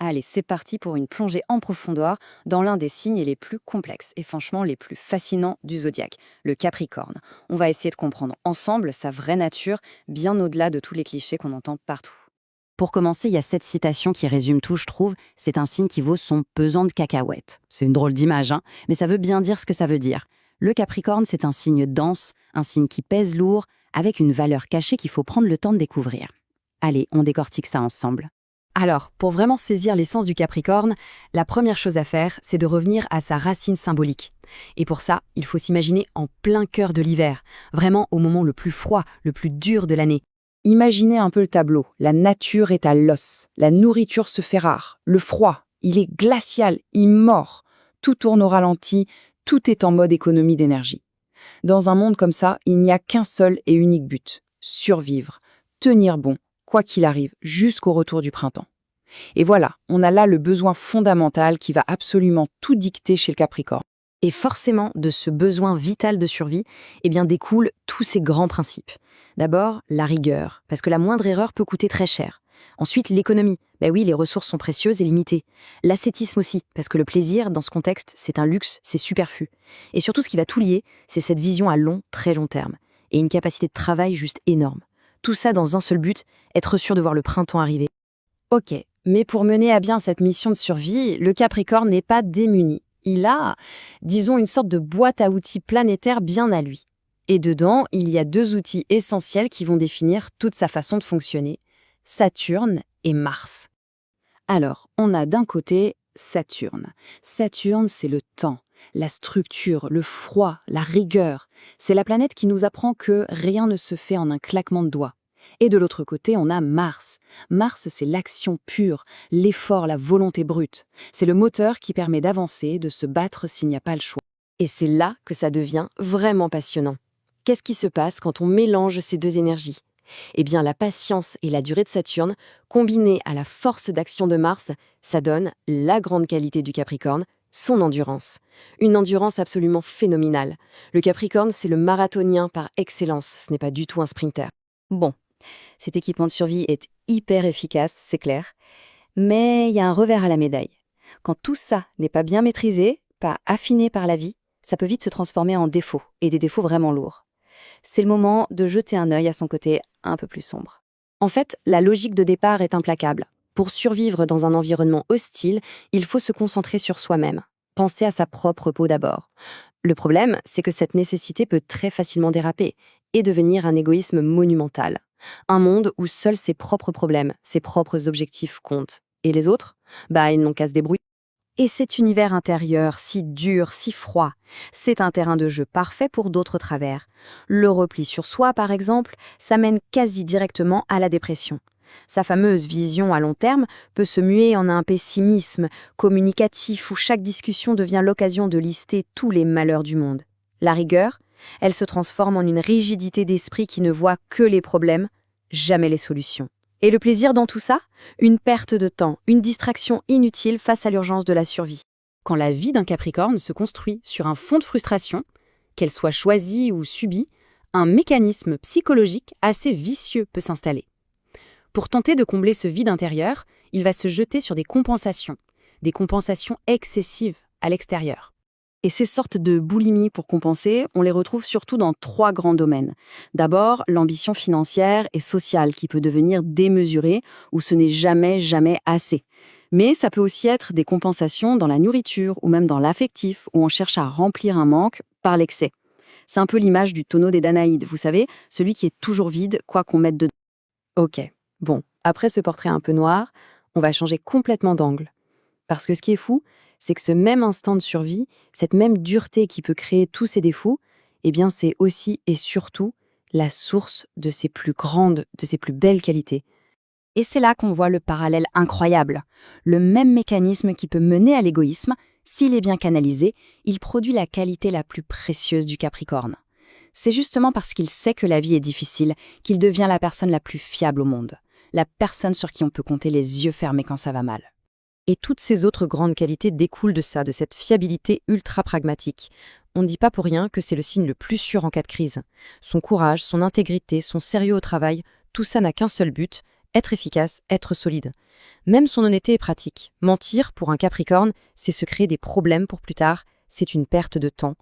Allez, c'est parti pour une plongée en profondeur dans l'un des signes les plus complexes et franchement les plus fascinants du zodiaque, le Capricorne. On va essayer de comprendre ensemble sa vraie nature, bien au-delà de tous les clichés qu'on entend partout. Pour commencer, il y a cette citation qui résume tout, je trouve. C'est un signe qui vaut son pesant de cacahuètes. C'est une drôle d'image, hein, mais ça veut bien dire ce que ça veut dire. Le Capricorne, c'est un signe dense, un signe qui pèse lourd, avec une valeur cachée qu'il faut prendre le temps de découvrir. Allez, on décortique ça ensemble. Alors, pour vraiment saisir l'essence du Capricorne, la première chose à faire, c'est de revenir à sa racine symbolique. Et pour ça, il faut s'imaginer en plein cœur de l'hiver, vraiment au moment le plus froid, le plus dur de l'année. Imaginez un peu le tableau. La nature est à l'os, la nourriture se fait rare, le froid, il est glacial, immort. Tout tourne au ralenti, tout est en mode économie d'énergie. Dans un monde comme ça, il n'y a qu'un seul et unique but, survivre, tenir bon, quoi qu'il arrive, jusqu'au retour du printemps. Et voilà, on a là le besoin fondamental qui va absolument tout dicter chez le Capricorne. Et forcément, de ce besoin vital de survie, découlent tous ces grands principes. D'abord, la rigueur, parce que la moindre erreur peut coûter très cher. Ensuite, l'économie. Ben oui, les ressources sont précieuses et limitées. L'ascétisme aussi, parce que le plaisir, dans ce contexte, c'est un luxe, c'est superflu. Et surtout, ce qui va tout lier, c'est cette vision à long, très long terme. Et une capacité de travail juste énorme. Tout ça dans un seul but, être sûr de voir le printemps arriver. Ok, mais pour mener à bien cette mission de survie, le Capricorne n'est pas démuni. Il a, disons, une sorte de boîte à outils planétaire bien à lui. Et dedans, il y a deux outils essentiels qui vont définir toute sa façon de fonctionner, Saturne et Mars. Alors, on a d'un côté Saturne. Saturne, c'est le temps, la structure, le froid, la rigueur. C'est la planète qui nous apprend que rien ne se fait en un claquement de doigts. Et de l'autre côté, on a Mars. Mars, c'est l'action pure, l'effort, la volonté brute. C'est le moteur qui permet d'avancer, de se battre s'il n'y a pas le choix. Et c'est là que ça devient vraiment passionnant. Qu'est-ce qui se passe quand on mélange ces deux énergies ? Eh bien, la patience et la durée de Saturne, combinées à la force d'action de Mars, ça donne la grande qualité du Capricorne, son endurance. Une endurance absolument phénoménale. Le Capricorne, c'est le marathonien par excellence, ce n'est pas du tout un sprinter. Bon, cet équipement de survie est hyper efficace, c'est clair, mais il y a un revers à la médaille. Quand tout ça n'est pas bien maîtrisé, pas affiné par la vie, ça peut vite se transformer en défauts, et des défauts vraiment lourds. C'est le moment de jeter un œil à son côté un peu plus sombre. En fait, la logique de départ est implacable. Pour survivre dans un environnement hostile, il faut se concentrer sur soi-même, penser à sa propre peau d'abord. Le problème, c'est que cette nécessité peut très facilement déraper et devenir un égoïsme monumental. Un monde où seuls ses propres problèmes, ses propres objectifs comptent. Et les autres ? Ils n'ont qu'à se débrouiller. Et cet univers intérieur, si dur, si froid, c'est un terrain de jeu parfait pour d'autres travers. Le repli sur soi, par exemple, ça mène quasi directement à la dépression. Sa fameuse vision à long terme peut se muer en un pessimisme communicatif où chaque discussion devient l'occasion de lister tous les malheurs du monde. La rigueur, elle se transforme en une rigidité d'esprit qui ne voit que les problèmes, jamais les solutions. Et le plaisir dans tout ça ? Une perte de temps, une distraction inutile face à l'urgence de la survie. Quand la vie d'un Capricorne se construit sur un fond de frustration, qu'elle soit choisie ou subie, un mécanisme psychologique assez vicieux peut s'installer. Pour tenter de combler ce vide intérieur, il va se jeter sur des compensations excessives à l'extérieur. Et ces sortes de boulimie pour compenser, on les retrouve surtout dans 3 grands domaines. D'abord, l'ambition financière et sociale qui peut devenir démesurée où ce n'est jamais assez. Mais ça peut aussi être des compensations dans la nourriture ou même dans l'affectif où on cherche à remplir un manque par l'excès. C'est un peu l'image du tonneau des Danaïdes, vous savez, celui qui est toujours vide, quoi qu'on mette dedans. Ok, bon, après ce portrait un peu noir, on va changer complètement d'angle. Parce que ce qui est fou, c'est que ce même instant de survie, cette même dureté qui peut créer tous ces défauts, c'est aussi et surtout la source de ses plus grandes, de ses plus belles qualités. Et c'est là qu'on voit le parallèle incroyable. Le même mécanisme qui peut mener à l'égoïsme, s'il est bien canalisé, il produit la qualité la plus précieuse du Capricorne. C'est justement parce qu'il sait que la vie est difficile qu'il devient la personne la plus fiable au monde, la personne sur qui on peut compter les yeux fermés quand ça va mal. Et toutes ces autres grandes qualités découlent de ça, de cette fiabilité ultra pragmatique. On ne dit pas pour rien que c'est le signe le plus sûr en cas de crise. Son courage, son intégrité, son sérieux au travail, tout ça n'a qu'un seul but, Être efficace, être solide. Même son honnêteté est pratique. Mentir, pour un Capricorne, c'est se créer des problèmes pour plus tard, c'est une perte de temps.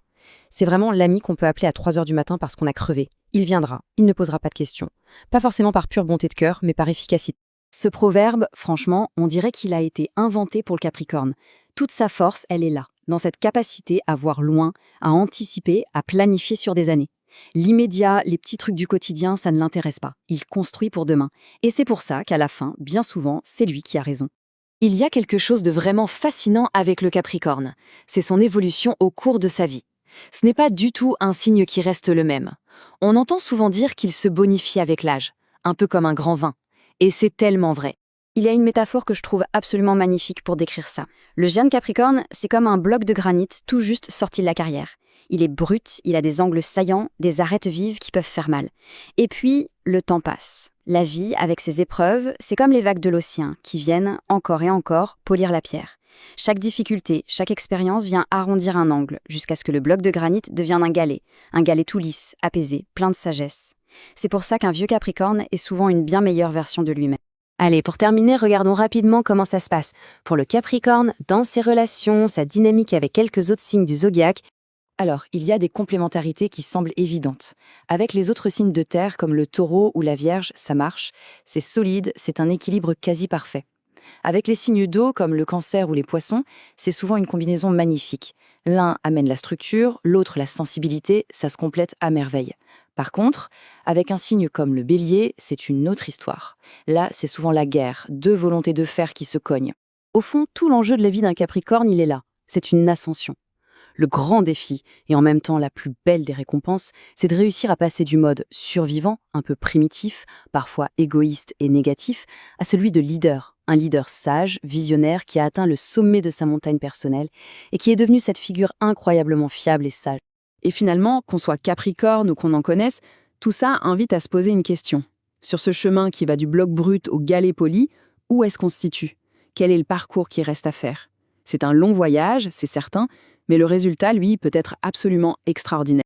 C'est vraiment l'ami qu'on peut appeler à 3 heures du matin parce qu'on a crevé. Il viendra, il ne posera pas de questions. Pas forcément par pure bonté de cœur, mais par efficacité. Ce proverbe, franchement, on dirait qu'il a été inventé pour le Capricorne. Toute sa force, elle est là, dans cette capacité à voir loin, à anticiper, à planifier sur des années. L'immédiat, les petits trucs du quotidien, ça ne l'intéresse pas. Il construit pour demain. Et c'est pour ça qu'à la fin, bien souvent, c'est lui qui a raison. Il y a quelque chose de vraiment fascinant avec le Capricorne. C'est son évolution au cours de sa vie. Ce n'est pas du tout un signe qui reste le même. On entend souvent dire qu'il se bonifie avec l'âge, un peu comme un grand vin. Et c'est tellement vrai. Il y a une métaphore que je trouve absolument magnifique pour décrire ça. Le jeune Capricorne, c'est comme un bloc de granit tout juste sorti de la carrière. Il est brut, il a des angles saillants, des arêtes vives qui peuvent faire mal. Et puis, le temps passe. La vie, avec ses épreuves, c'est comme les vagues de l'océan qui viennent, encore et encore, polir la pierre. Chaque difficulté, chaque expérience vient arrondir un angle, jusqu'à ce que le bloc de granit devienne un galet tout lisse, apaisé, plein de sagesse. C'est pour ça qu'un vieux Capricorne est souvent une bien meilleure version de lui-même. Allez, pour terminer, regardons rapidement comment ça se passe pour le Capricorne, dans ses relations, sa dynamique avec quelques autres signes du zodiaque. Alors, il y a des complémentarités qui semblent évidentes. Avec les autres signes de terre, comme le taureau ou la vierge, ça marche. C'est solide, c'est un équilibre quasi parfait. Avec les signes d'eau, comme le cancer ou les poissons, c'est souvent une combinaison magnifique. L'un amène la structure, l'autre la sensibilité, ça se complète à merveille. Par contre, avec un signe comme le bélier, c'est une autre histoire. Là, c'est souvent la guerre, deux volontés de fer qui se cognent. Au fond, tout l'enjeu de la vie d'un Capricorne, il est là. C'est une ascension. Le grand défi, et en même temps la plus belle des récompenses, c'est de réussir à passer du mode survivant, un peu primitif, parfois égoïste et négatif, à celui de leader. Un leader sage, visionnaire, qui a atteint le sommet de sa montagne personnelle et qui est devenu cette figure incroyablement fiable et sage. Et finalement, qu'on soit Capricorne ou qu'on en connaisse, tout ça invite à se poser une question. Sur ce chemin qui va du bloc brut au galet poli, où est-ce qu'on se situe? Quel est le parcours qui reste à faire? C'est un long voyage, c'est certain, mais le résultat, lui, peut être absolument extraordinaire.